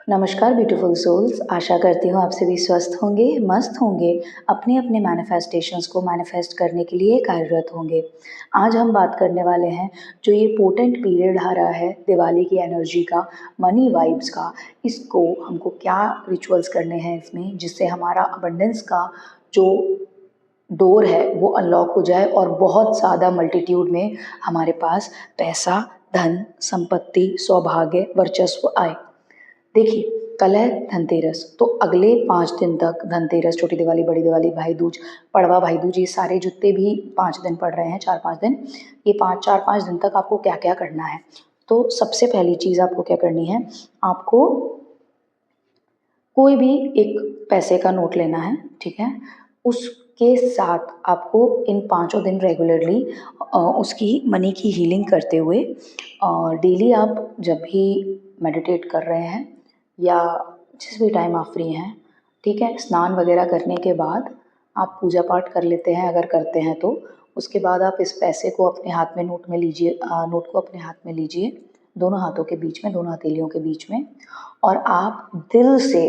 नमस्कार beautiful souls, आशा करती हूँ आप सभी स्वस्थ होंगे, मस्त होंगे, अपने अपने मैनिफेस्टेशंस को मैनिफेस्ट करने के लिए कार्यरत होंगे। आज हम बात करने वाले हैं जो ये पोटेंट पीरियड आ रहा है दिवाली की एनर्जी का, मनी वाइब्स का, इसको हमको क्या रिचुअल्स करने हैं इसमें जिससे हमारा अबंडेंस का जो डोर है वो अनलॉक हो जाए और बहुत ज़्यादा मल्टीट्यूड में हमारे पास पैसा, धन, संपत्ति, सौभाग्य, वर्चस्व आए। देखिए, कल है धनतेरस, तो अगले 5 दिन तक धनतेरस, छोटी दिवाली, बड़ी दिवाली, भाई दूज, पड़वा, भाई दूज, ये सारे जितने भी 5 दिन पड़ रहे हैं, 4-5 दिन, ये 4-5 दिन तक आपको क्या-क्या करना है। तो सबसे पहली चीज़ आपको क्या करनी है, आपको कोई भी एक पैसे का नोट लेना है, ठीक है? उसके साथ आपको इन पाँचों दिन रेगुलरली उसकी मनी की हीलिंग करते हुए डेली आप जब भी मेडिटेट कर रहे हैं या जिस भी टाइम आप फ्री हैं, ठीक है? स्नान वगैरह करने के बाद आप पूजा पाठ कर लेते हैं अगर करते हैं तो। उसके बाद आप इस पैसे को अपने हाथ में नोट में लीजिए, नोट को अपने हाथ में लीजिए, दोनों हाथों के बीच में, दोनों हथेलियों के बीच में, और आप दिल से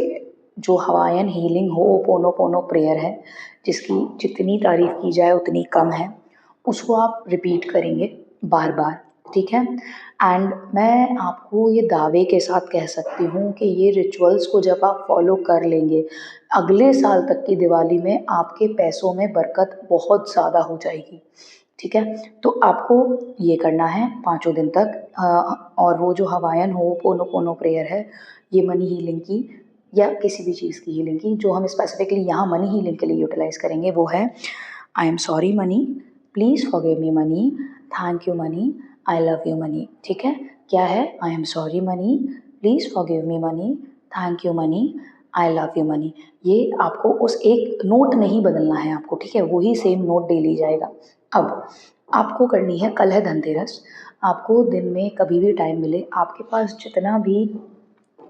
जो हवायन हीलिंग होओपोनोपोनो प्रेयर है, जिसकी जितनी तारीफ़ की जाए उतनी कम है, उसको आप रिपीट करेंगे बार-बार, ठीक है? एंड मैं आपको ये दावे के साथ कह सकती हूँ कि ये रिचुअल्स को जब आप फॉलो कर लेंगे, अगले साल तक की दिवाली में आपके पैसों में बरकत बहुत ज़्यादा हो जाएगी, ठीक है? तो आपको ये करना है पाँचों दिन तक। और वो जो हवायन होओपोनोपोनो प्रेयर है, ये मनी हीलिंग की या किसी भी चीज़ की हीलिंग की, जो हम स्पेसिफिकली यहाँ मनी हीलिंग के लिए यूटिलाइज़ करेंगे, वो है I am sorry money, please forgive me money, thank you money, I love you money, ठीक है? क्या है? I am sorry money, please forgive me money, thank you money, I love you money. ये आपको उस एक नोट नहीं बदलना है आपको, ठीक है? वही सेम नोट डेली जाएगा। अब आपको करनी है, कल है धनतेरस, आपको दिन में कभी भी टाइम मिले, आपके पास जितना भी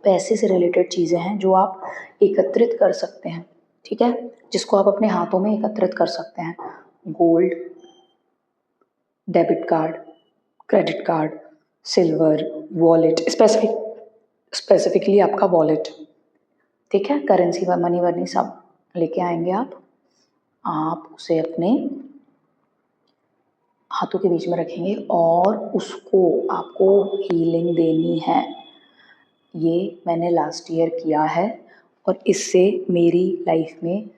पैसे से रिलेटेड चीज़ें हैं जो आप एकत्रित कर सकते हैं, ठीक है? जिसको आप अपने हाथों में एकत्रित कर सकते हैं। Gold, debit card, credit card, silver, wallet, specifically आपका वॉलेट, ठीक है? करेंसी व मनी वनी सब लेके आएँगे आप। आप उसे अपने हाथों के बीच में रखेंगे और उसको आपको हीलिंग देनी है। ये मैंने लास्ट ईयर किया है और इससे मेरी लाइफ में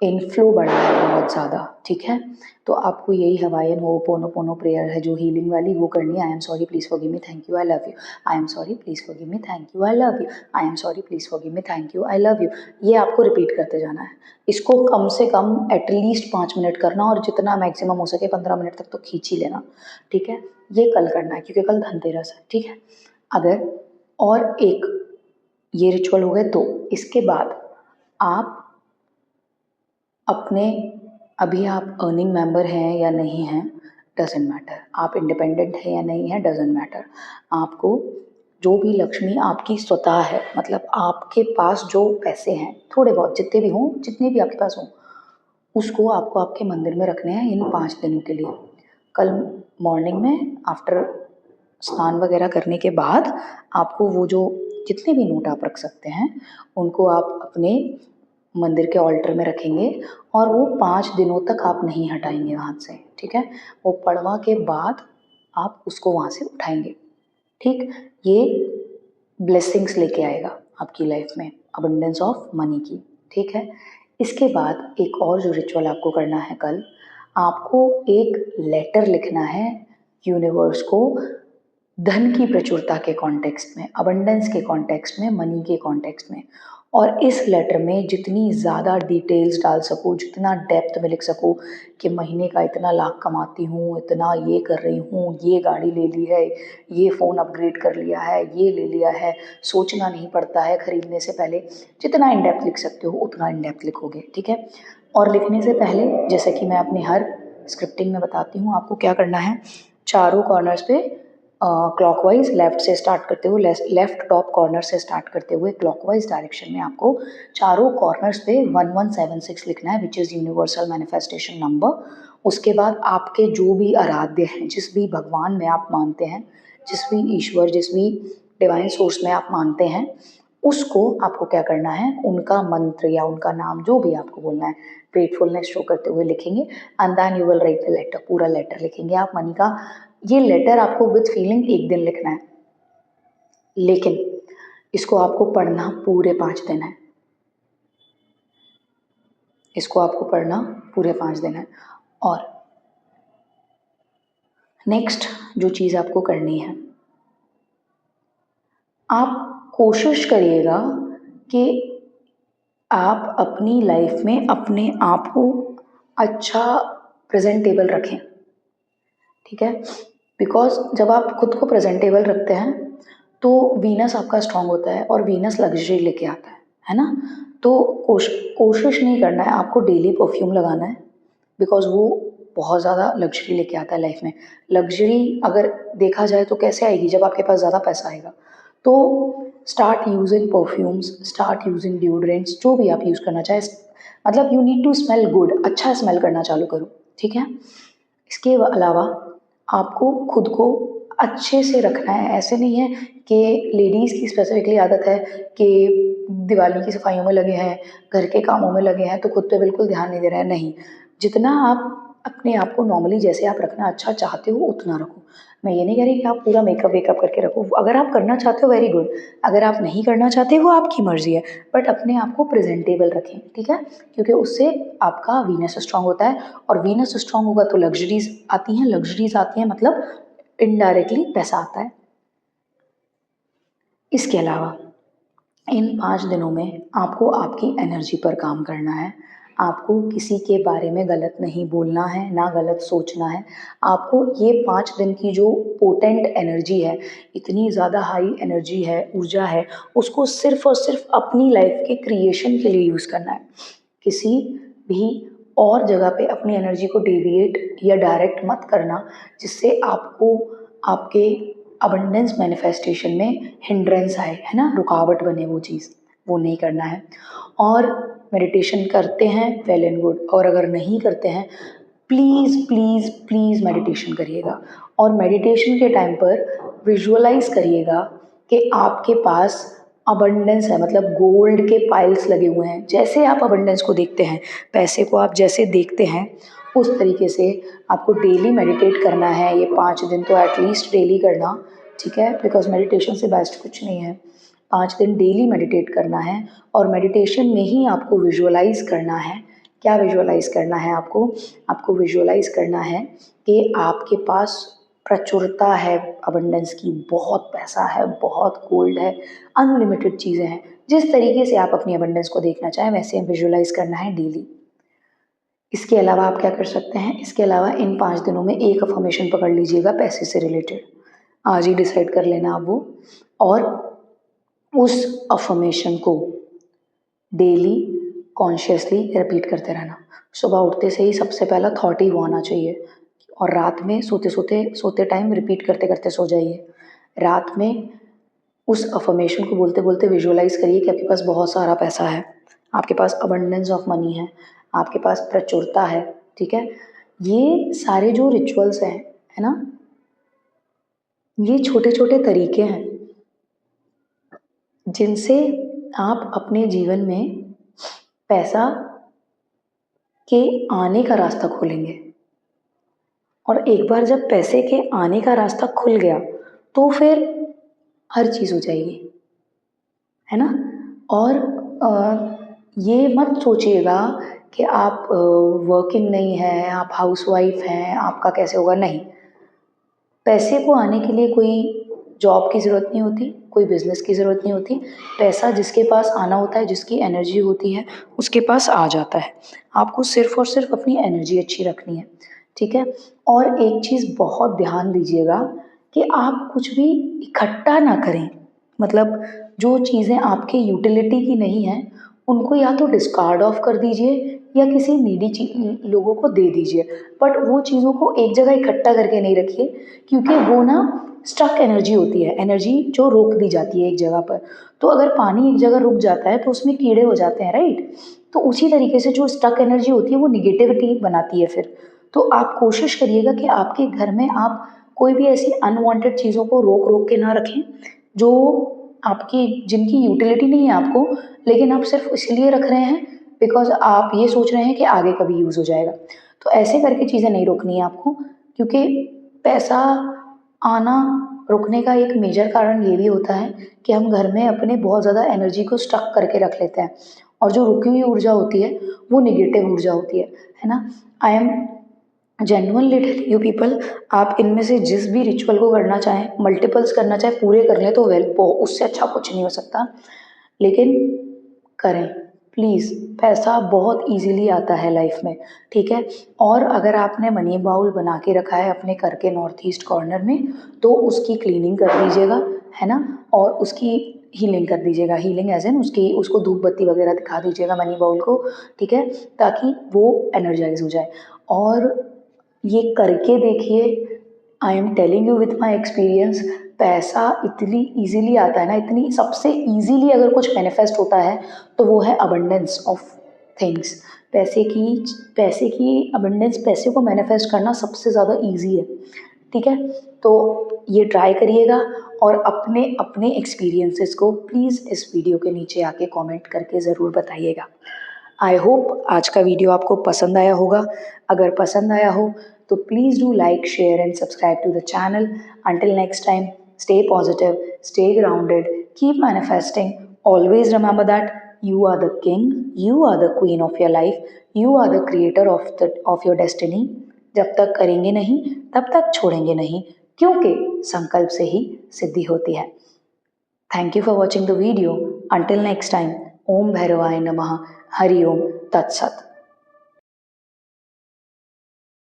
इनफ्लो बढ़ा है बहुत ज़्यादा, ठीक है? तो आपको यही हवायन होओपोनोपोनो प्रेयर है जो हीलिंग वाली, वो करनी है। I am sorry, please forgive me, thank you, I love you. I am sorry, please forgive me, thank you, I love you. I am sorry, please forgive me, thank you, I love you. ये आपको repeat करते जाना है। इसको कम से कम at least 5 minute करना, और जितना मैक्सिमम हो सके 15 मिनट तक तो खींच ही लेना, ठीक है? ये कल करना है क्योंकि कल धनतेरस है, ठीक है? अगर और एक ये रिचुअल हो गए 2, इसके बाद आप अपने, अभी आप अर्निंग मेंबर हैं या नहीं हैं, डज़न्ट मैटर। आप इंडिपेंडेंट हैं या नहीं हैं, डज़न्ट मैटर। आपको जो भी लक्ष्मी आपकी स्वतः है, मतलब आपके पास जो पैसे हैं, थोड़े बहुत जितने भी हों, जितने भी आपके पास हों, उसको आपको आपके मंदिर में रखने हैं इन 5 दिनों के लिए। कल मॉर्निंग में आफ्टर स्नान वगैरह करने के बाद आपको वो जो जितने भी नोट आप रख सकते हैं, उनको आप अपने मंदिर के ऑल्टर में रखेंगे और वो 5 दिनों तक आप नहीं हटाएँगे वहाँ से, ठीक है? वो पड़वा के बाद आप उसको वहाँ से उठाएँगे, ठीक? ये ब्लेसिंग्स लेके आएगा आपकी लाइफ में, अबंडेंस ऑफ मनी की, ठीक है? इसके बाद एक और जो रिचुअल आपको करना है कल, आपको एक लेटर लिखना है यूनिवर्स को, धन की प्रचुरता के कॉन्टेक्स्ट में, अबंडेंस के कॉन्टेक्स्ट में, मनी के कॉन्टेक्स्ट में। और इस लेटर में जितनी ज़्यादा डिटेल्स डाल सकूँ, जितना डेप्थ में लिख सकूँ कि महीने का इतना लाख कमाती हूँ, इतना ये कर रही हूँ, ये गाड़ी ले ली है, ये फ़ोन अपग्रेड कर लिया है, ये ले लिया है, सोचना नहीं पड़ता है खरीदने से पहले। जितना इन डेप्थ लिख सकते हो उतना इन डेप्थ लिखोगे, ठीक है? और लिखने से पहले, जैसे कि मैं अपनी हर स्क्रिप्टिंग में बताती हूँ, आपको क्या करना है, चारों कॉर्नर्स पे क्लॉकवाइज लेफ्ट से स्टार्ट करते हुए, लेफ्ट टॉप कॉर्नर से स्टार्ट करते हुए क्लॉकवाइज डायरेक्शन में आपको चारों कॉर्नर्स पे 1176 लिखना है, which is universal manifestation number. उसके बाद आपके जो भी आराध्य हैं, जिस भी भगवान में आप मानते हैं, जिस भी ईश्वर, जिस भी डिवाइन सोर्स में आप मानते हैं, उसको आपको क्या करना है, उनका मंत्र या उनका नाम जो भी आपको बोलना है ग्रेटफुलनेस शो करते हुए लिखेंगे, and then you will write the letter, पूरा लेटर लिखेंगे आप मनी का। ये लेटर आपको विद फीलिंग एक दिन लिखना है, लेकिन इसको आपको पढ़ना पूरे 5 दिन है, इसको आपको पढ़ना पूरे 5 दिन है। और नेक्स्ट जो चीज़ आपको करनी है, आप कोशिश करिएगा कि आप अपनी लाइफ में अपने आप को अच्छा प्रेजेंटेबल रखें, ठीक है। बिकॉज जब आप खुद को प्रेजेंटेबल रखते हैं तो वीनस आपका स्ट्रांग होता है और वीनस लग्जरी लेके आता है ना। तो कोशिश नहीं करना है आपको डेली परफ्यूम लगाना है, बिकॉज वो बहुत ज़्यादा लग्जरी लेके आता है लाइफ में। लग्जरी अगर देखा जाए तो कैसे आएगी, जब आपके पास ज़्यादा पैसा आएगा। तो start using perfumes, start using deodorants, जो भी आप यूज़ करना चाहें, मतलब you need to smell good, अच्छा स्मेल करना चालू करो, ठीक है। इसके अलावा आपको खुद को अच्छे से रखना है। ऐसे नहीं है कि लेडीज़ की स्पेसिफिकली आदत है कि दिवाली की सफाइयों में लगे हैं, घर के कामों में लगे हैं, तो खुद पे बिल्कुल ध्यान नहीं दे रहे हैं। नहीं, जितना आप अपने आप को नॉर्मली जैसे आप रखना अच्छा चाहते हो उतना रखो। मैं ये नहीं कह रही कि आप पूरा मेकअप वेकअप करके रखो, अगर आप करना चाहते हो वेरी गुड, अगर आप नहीं करना चाहते वो आपकी मर्जी है, बट अपने आप को प्रेजेंटेबल रखें, ठीक है। क्योंकि उससे आपका वीनस स्ट्रांग होता है, और वीनस स्ट्रांग होगा तो लग्जरीज आती हैं, लग्जरीज आती हैं मतलब इनडायरेक्टली पैसा आता है। इसके अलावा इन 5 दिनों में आपको आपकी एनर्जी पर काम करना है। आपको किसी के बारे में गलत नहीं बोलना है, ना गलत सोचना है। आपको ये 5 दिन की जो पोटेंट एनर्जी है, इतनी ज़्यादा हाई एनर्जी है, ऊर्जा है, उसको सिर्फ और सिर्फ अपनी लाइफ के क्रिएशन के लिए यूज़ करना है। किसी भी और जगह पे अपनी एनर्जी को डेविएट या डायरेक्ट मत करना, जिससे आपको आपके अबंडेंस मैनिफेस्टेशन में हिंड्रेंस आए, है ना, रुकावट बने वो चीज़, वो नहीं करना है। और मेडिटेशन करते हैं वेल एंड गुड, और अगर नहीं करते हैं प्लीज़ प्लीज़ प्लीज़ मेडिटेशन करिएगा। और मेडिटेशन के टाइम पर विजुअलाइज करिएगा कि आपके पास अबंडेंस है, मतलब गोल्ड के पाइल्स लगे हुए हैं। जैसे आप अबंडेंस को देखते हैं, पैसे को आप जैसे देखते हैं, उस तरीके से आपको डेली मेडिटेट करना है। ये 5 दिन तो एटलीस्ट डेली करना, ठीक है, बिकॉज मेडिटेशन से बेस्ट कुछ नहीं है। 5 दिन डेली मेडिटेट करना है, और मेडिटेशन में ही आपको विजुअलाइज करना है। क्या विजुअलाइज करना है आपको? आपको विजुअलाइज करना है कि आपके पास प्रचुरता है अबंडेंस की, बहुत पैसा है, बहुत गोल्ड है, अनलिमिटेड चीज़ें हैं। जिस तरीके से आप अपनी अबंडेंस को देखना चाहें वैसे विजुअलाइज करना है डेली। इसके अलावा आप क्या कर सकते हैं, इसके अलावा इन 5 दिनों में एक अफर्मेशन पकड़ लीजिएगा पैसे से रिलेटेड, आज ही डिसाइड कर लेना आप वो, और उस अफर्मेशन को डेली कॉन्शियसली रिपीट करते रहना। सुबह उठते से ही सबसे पहला थॉट ही वो आना चाहिए, और रात में सोते टाइम रिपीट करते करते सो जाइए। रात में उस अफर्मेशन को बोलते बोलते विजुअलाइज करिए कि आपके पास बहुत सारा पैसा है, आपके पास अबंडेंस ऑफ मनी है, आपके पास प्रचुरता है, ठीक है। ये सारे जो रिचुअल्स हैं, है ना, ये छोटे छोटे तरीके हैं जिनसे आप अपने जीवन में पैसा के आने का रास्ता खोलेंगे। और एक बार जब पैसे के आने का रास्ता खुल गया तो फिर हर चीज़ हो जाएगी, है ना। और ये मत सोचिएगा कि आप वर्किंग नहीं हैं, आप हाउसवाइफ हैं, आपका कैसे होगा, नहीं। पैसे को आने के लिए कोई जॉब की ज़रूरत नहीं होती, कोई बिजनेस की ज़रूरत नहीं होती। पैसा जिसके पास आना होता है, जिसकी एनर्जी होती है, उसके पास आ जाता है। आपको सिर्फ और सिर्फ अपनी एनर्जी अच्छी रखनी है, ठीक है। और एक चीज़ बहुत ध्यान दीजिएगा कि आप कुछ भी इकट्ठा ना करें, मतलब जो चीज़ें आपके यूटिलिटी की नहीं हैं उनको या तो डिस्कार्ड ऑफ कर दीजिए या किसी नीडी लोगों को दे दीजिए, बट वो चीज़ों को एक जगह इकट्ठा करके नहीं रखिए, क्योंकि वो ना स्टक एनर्जी होती है, एनर्जी जो रोक दी जाती है एक जगह पर। तो अगर पानी एक जगह रुक जाता है तो उसमें कीड़े हो जाते हैं, राइट। तो उसी तरीके से जो स्टक एनर्जी होती है वो निगेटिविटी बनाती है फिर। तो आप कोशिश करिएगा कि आपके घर में आप कोई भी ऐसी अनवांटेड चीज़ों को रोक रोक के ना रखें जो आपकी जिनकी यूटिलिटी नहीं है आपको, लेकिन आप सिर्फ इसलिए रख रहे हैं बिकॉज आप ये सोच रहे हैं कि आगे कभी यूज़ हो जाएगा। तो ऐसे करके चीज़ें नहीं रोकनी है आपको, क्योंकि पैसा आना रुकने का एक मेजर कारण ये भी होता है कि हम घर में अपने बहुत ज़्यादा एनर्जी को स्टक करके रख लेते हैं, और जो रुकी हुई ऊर्जा होती है वो निगेटिव ऊर्जा होती है ना। I am genuinely telling you people, आप इनमें से जिस भी रिचुअल को करना चाहें, मल्टीपल्स करना चाहें, पूरे कर लें तो वेल, उससे अच्छा कुछ नहीं हो सकता, लेकिन करें प्लीज़। पैसा बहुत इजीली आता है लाइफ में, ठीक है। और अगर आपने मनी बाउल बना के रखा है अपने घर के नॉर्थ ईस्ट कॉर्नर में, तो उसकी क्लीनिंग कर दीजिएगा, है ना। और उसकी हीलिंग कर दीजिएगा, हीलिंग एज एन उसकी उसको धूप बत्ती वगैरह दिखा दीजिएगा मनी बाउल को, ठीक है, ताकि वो एनर्जाइज हो जाए। और ये करके देखिए, I am telling you with my experience, पैसा इतनी ईजिली आता है ना, इतनी सबसे ईजिली अगर कुछ मैनिफेस्ट होता है तो वो है अबंडेंस ऑफ थिंग्स। पैसे की अबंडेंस, पैसे को मैनिफेस्ट करना सबसे ज़्यादा ईजी है, ठीक है। तो ये ट्राई करिएगा, और अपने अपने एक्सपीरियंसेस को प्लीज़ इस वीडियो के नीचे आके कमेंट करके ज़रूर बताइएगा। आई होप आज का वीडियो आपको पसंद आया होगा। अगर पसंद आया हो तो please do like, share and subscribe to the channel. Until next time, stay positive, stay grounded, keep manifesting. Always remember that you are the king, you are the queen of your life, you are the creator of your destiny. जब तक करेंगे नहीं तब तक छोड़ेंगे नहीं, क्योंकि संकल्प से ही सिद्धि होती है। Thank you for watching the video. Until next time, Om Bhairavaye Namaha, Hari Om, Tat Sat.